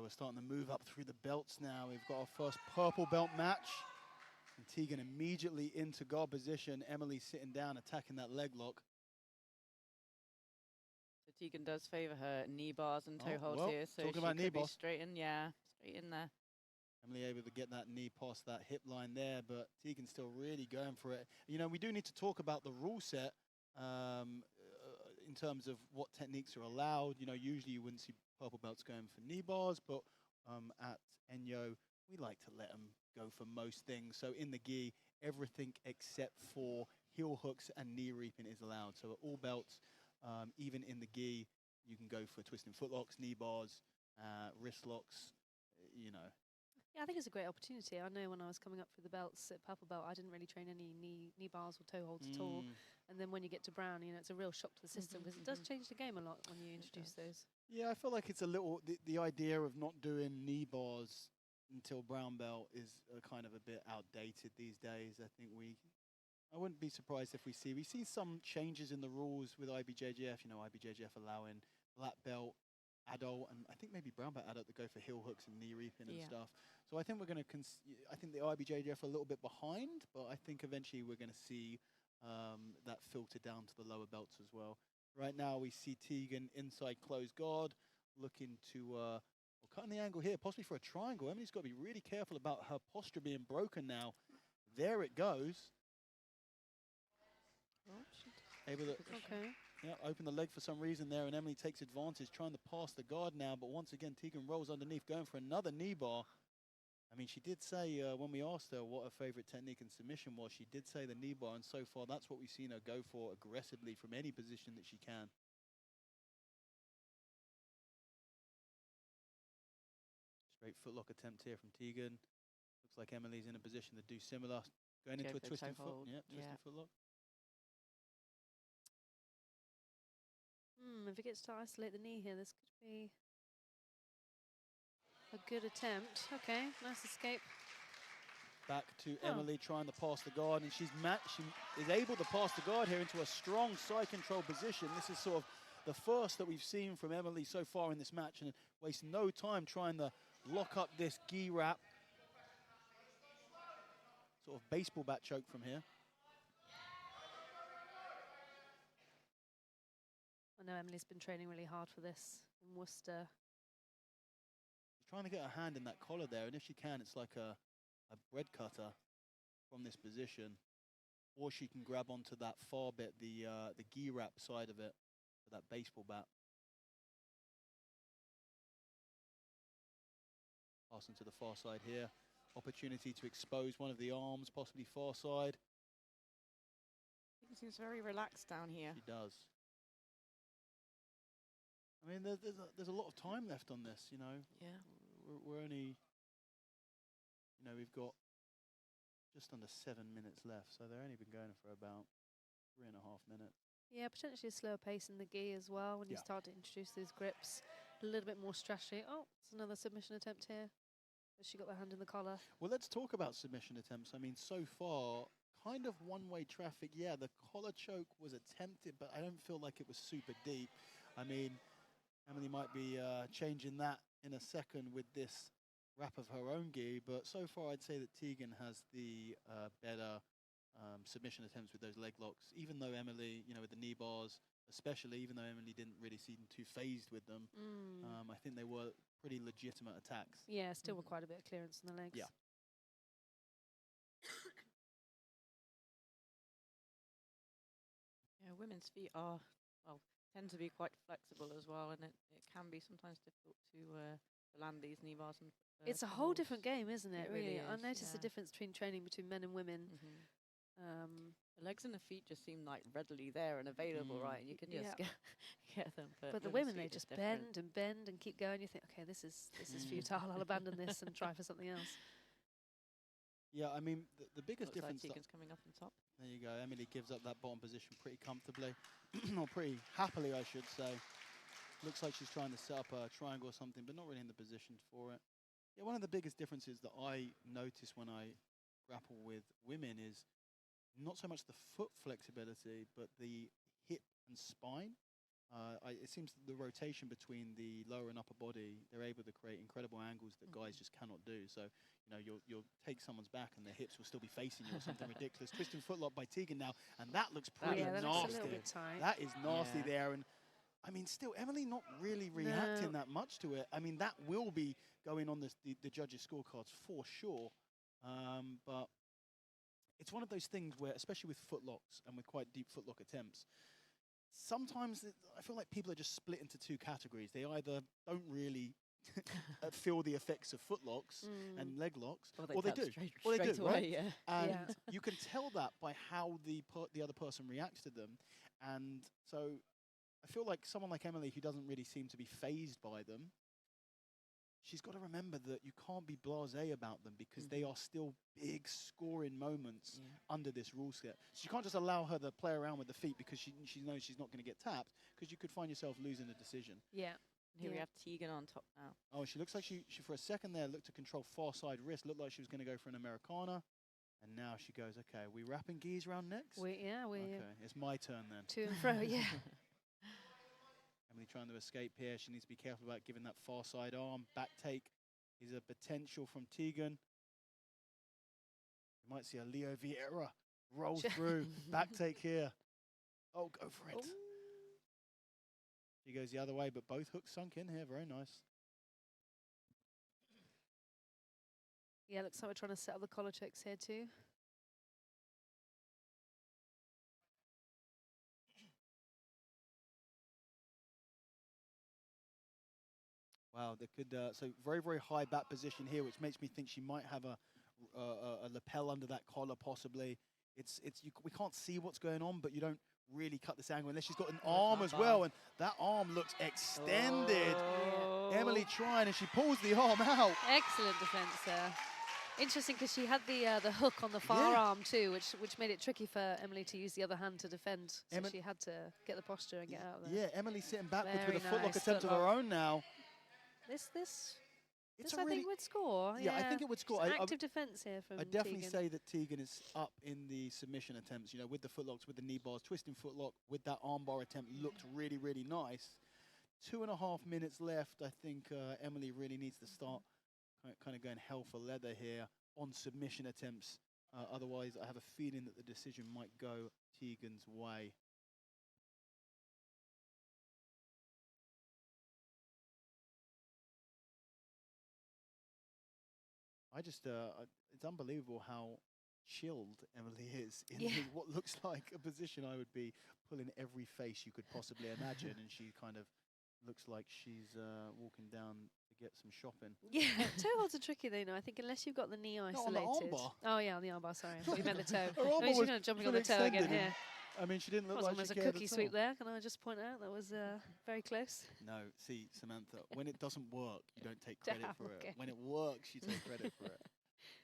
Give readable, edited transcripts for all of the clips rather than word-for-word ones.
we're starting to move up through the belts now. We've got our first purple belt match. And Tegan immediately into guard position. Emily sitting down, attacking that leg lock. So Tegan does favour her knee bars and toe holds well, here. So talking she about knee could be bars. straight in, yeah, straight in there. Emily able to get that knee past that hip line there, but Tegan's still really going for it. You know, we do need to talk about the rule set in terms of what techniques are allowed. You know, usually you wouldn't see purple belts going for knee bars, but at Enyo, we like to let them go for most things. So in the gi, everything except for heel hooks and knee reaping is allowed. So at all belts, even in the gi, you can go for twisting footlocks, knee bars, wrist locks, you know. Yeah, I think it's a great opportunity. I know when I was coming up through the belts at purple belt, I didn't really train any knee bars or toe holds at all. And then when you get to brown, you know, it's a real shock to the system because it does change the game a lot when you introduce those. Yeah, I feel like it's a little, the idea of not doing knee bars until brown belt is kind of a bit outdated these days. I think I wouldn't be surprised if we see some changes in the rules with IBJJF, you know, IBJJF allowing black belt, adult, and I think maybe brown belt adult to go for heel hooks and knee reaping and stuff. So I think we're going to, I think the IBJJF are a little bit behind, but I think eventually we're going to see that filter down to the lower belts as well. Right now we see Tegan inside closed guard, looking to cutting the angle here, possibly for a triangle. Emily's got to be really careful about her posture being broken now. There it goes. Able to open the leg for some reason there, and Emily takes advantage, trying to pass the guard now. But once again, Tegan rolls underneath, going for another knee bar. I mean, she did say when we asked her what her favorite technique in submission was, she did say the knee bar, and so far that's what we've seen her go for aggressively from any position that she can. Straight footlock attempt here from Tegan. Looks like Emily's in a position to do similar. Going into a twisting foot. Yeah, twisting footlock. If it gets to isolate the knee here, this could be a good attempt. Okay, nice escape. Back to Emily trying to pass the guard, and she is able to pass the guard here into a strong side control position. This is sort of the first that we've seen from Emily so far in this match, and waste no time trying to lock up this gi wrap. Sort of baseball bat choke from here. I know Emily's been training really hard for this in Worcester. She's trying to get her hand in that collar there, and if she can, it's like a bread cutter from this position. Or she can grab onto that far bit, the gi wrap side of it, for that baseball bat. Passing to the far side here. Opportunity to expose one of the arms, possibly far side. She seems very relaxed down here. She does. I mean, there's a lot of time left on this, you know. Yeah. We're only, you know, we've got just under 7 minutes left, so they've only been going for about 3.5 minutes. Yeah, potentially a slower pace in the gi as well when you start to introduce those grips. A little bit more strategy. Oh, it's another submission attempt here. Has she got her hand in the collar? Well, let's talk about submission attempts. I mean, so far, kind of one-way traffic. Yeah, the collar choke was attempted, but I don't feel like it was super deep. I mean, Emily might be changing that in a second with this wrap of her own gi, but so far I'd say that Tegan has the better submission attempts with those leg locks, even though Emily, you know, with the knee bars, especially, even though Emily didn't really seem too phased with them, I think they were pretty legitimate attacks. Yeah, still required a bit of clearance in the legs. Yeah. Yeah, women's feet are, well, tend to be quite flexible as well, and it can be sometimes difficult to land these knee bars. And it's a whole different game, isn't it? It really I is, noticed the difference between training between men and women. The legs and the feet just seem like readily there and available, right? And you can just get them. But the women, they just bend and keep going. You think, okay, this is futile. I'll abandon this and try for something else. Yeah, I mean, the biggest difference... Like Tegan's coming up on top. There you go. Emily gives up that bottom position pretty comfortably, or pretty happily, I should say. Looks like she's trying to set up a triangle or something, but not really in the position for it. Yeah, one of the biggest differences that I notice when I grapple with women is not so much the foot flexibility, but the hip and spine. It seems that the rotation between the lower and upper body, they're able to create incredible angles that guys just cannot do. So, you'll take someone's back and their hips will still be facing you or something ridiculous. Twisting footlock by Tegan now, and that looks pretty Yeah, that looks a nasty. little bit tight. That is nasty Yeah. there. And I mean, still, Emily not really reacting that much to it. I mean, that will be going on the judges' scorecards for sure. But it's one of those things where, especially with footlocks and with quite deep footlock attempts, sometimes I feel like people are just split into two categories. They either don't really feel the effects of footlocks and leg locks, or they do. Straight they do, away, right? yeah. And Yeah. you can tell that by how the other person reacts to them. And so I feel like someone like Emily, who doesn't really seem to be phased by them, she's got to remember that you can't be blasé about them because they are still big scoring moments under this rule set. So you can't just allow her to play around with the feet because she knows she's not going to get tapped, because you could find yourself losing the decision. Yeah. Here we Yeah. have Tegan on top now. Oh, she looks like she for a second there looked to control far side wrist, looked like she was going to go for an Americana. And now she goes, okay, we wrapping geese round next? We Okay, it's my turn then. to and fro. Yeah. Emily trying to escape here. She needs to be careful about giving that far side arm. Back take is a potential from Tegan. You might see a Leo Vieira roll through. Back take here. Oh, go for it. Ooh. She goes the other way, but both hooks sunk in here. Very nice. Yeah, looks like we're trying to set up the collar tricks here too. Wow, they could so very, very high back position here, which makes me think she might have a lapel under that collar possibly. We can't see what's going on, but you don't really cut this angle unless she's got an arm as well, and that arm looks extended. Oh. Emily trying, and she pulls the arm out. Excellent defense there. Interesting, because she had the hook on the far arm too, which made it tricky for Emily to use the other hand to defend. So she had to get the posture and get out of there. Yeah, Emily sitting backwards Very with a footlock nice attempt of her footlock. own now. This It's I think would score. Yeah, I think it would score. Just I active defense here from I definitely Tegan. say that Tegan is up in the submission attempts, with the footlocks, with the knee bars, twisting footlock, with that armbar attempt looked really, really nice. 2.5 minutes left. I think Emily really needs to start kind of going hell for leather here on submission attempts. Otherwise, I have a feeling that the decision might go Tegan's way. It's unbelievable how chilled Emily is in what looks like a position I would be pulling every face you could possibly imagine, and she kind of looks like she's walking down to get some shopping. Yeah, toe holds are tricky though. I think unless you've got the knee on the isolated. armbar. Oh yeah, on the armbar. Sorry, I thought you meant the toe. Her I armbar mean, she's was kind of jumping on fully the toe again extended, here. I mean, she didn't look That was like almost she a cared cookie at sweep all. there. Can I just point out that was very close? No, see, Samantha, when it doesn't work, you don't take credit Damn, for it. okay. When it works, you take credit for it.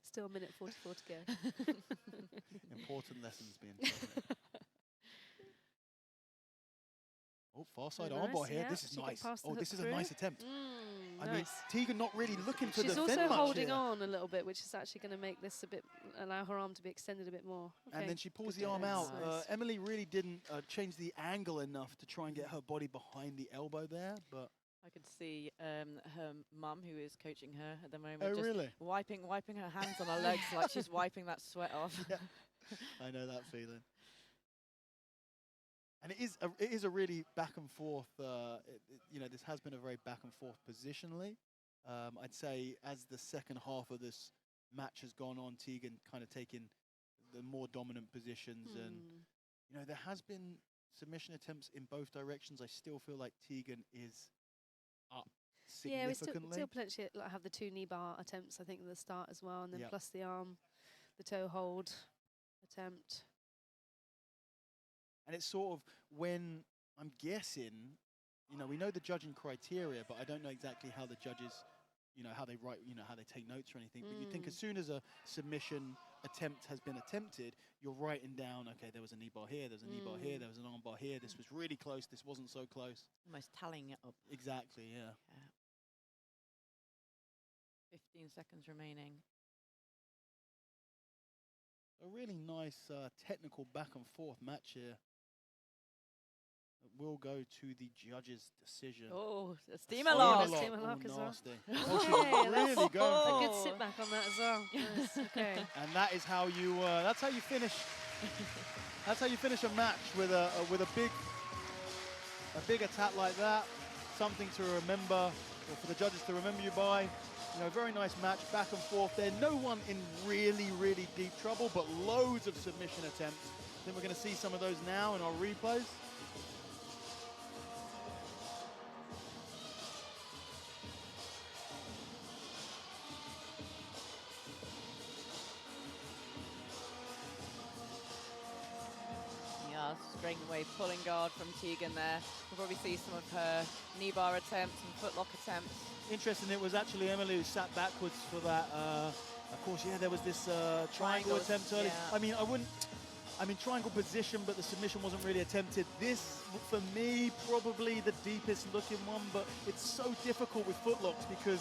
Still a minute 44 to go. Important lessons being taught here. Oh, far side Very armbar nice, here. yeah. This is She can nice. pass the Oh, hook this is a through. nice attempt. I mean, Nice. Tegan not really looking for She's the also fin much holding here. on a little bit, which is actually going to make this allow her arm to be extended a bit more. Okay. And then she pulls Good the arm out. defense. Nice. Emily really didn't change the angle enough to try and get her body behind the elbow there, but I could see her mum, who is coaching her at the moment, oh just really? wiping her hands on her legs like she's wiping that sweat off. Yeah. I know that feeling. And it is a really back and forth. This has been a very back and forth positionally. I'd say as the second half of this match has gone on, Tegan kind of taking the more dominant positions, and there has been submission attempts in both directions. I still feel like Tegan is up Yeah, we significantly. still potentially have the 2 knee bar attempts, I think, at the start as well, and then Yep. plus the arm, the toe hold attempt. And it's sort of when I'm guessing, we know the judging criteria, but I don't know exactly how the judges, how they write, how they take notes or anything. But you think as soon as a submission attempt has been attempted, you're writing down, okay, there was a knee bar here, there's a knee bar here, there was an arm bar here, this was really close, this wasn't so close. Almost tallying it up. Exactly, yeah. 15 seconds remaining. A really nice technical back and forth match here. will go to the judges' decision. Oh, a A steamer lock. lock. Steamer lock as well. nasty. Oh, she's Okay, really that's going a for it. good sit back on that as well. Nice, okay. And that is how you. That's how you finish. That's how you finish a match with a big attack like that. Something to remember, or for the judges to remember you by. You know, very nice match, back and forth there. No one in really, really deep trouble, but loads of submission attempts. I think we're going to see some of those now in our replays. Yeah, straight away pulling guard from Tegan there. We'll probably see some of her knee bar attempts and footlock attempts. Interesting, it was actually Emily who sat backwards for that. Of course, yeah, there was this triangle Triangles, attempt early. yeah. I mean, triangle position, but the submission wasn't really attempted. This, for me, probably the deepest looking one, but it's so difficult with footlocks because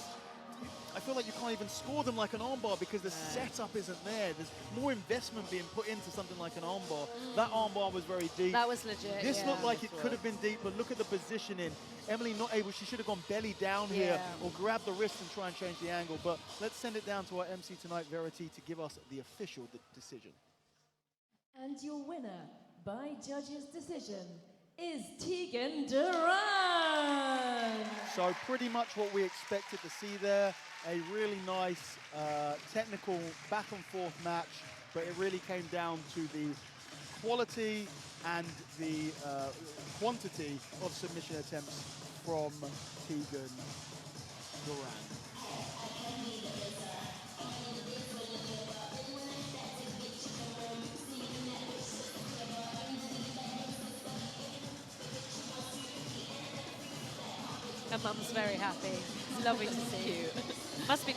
I feel like you can't even score them like an armbar because the setup isn't there. There's more investment being put into something like an armbar. That armbar was very deep. That was legit. This yeah. looked like it could have been deep, but look at the positioning. Emily not able, she should have gone belly down here Yeah. or grab the wrist and try and change the angle. But let's send it down to our MC tonight, Verity, to give us the official decision. And your winner by judges' decision is Tegan Doran. So pretty much what we expected to see there. A really nice technical back and forth match, but it really came down to the quality and the quantity of submission attempts from Tegan Doran. Her mum's very happy. It's lovely to see. Cute. Must be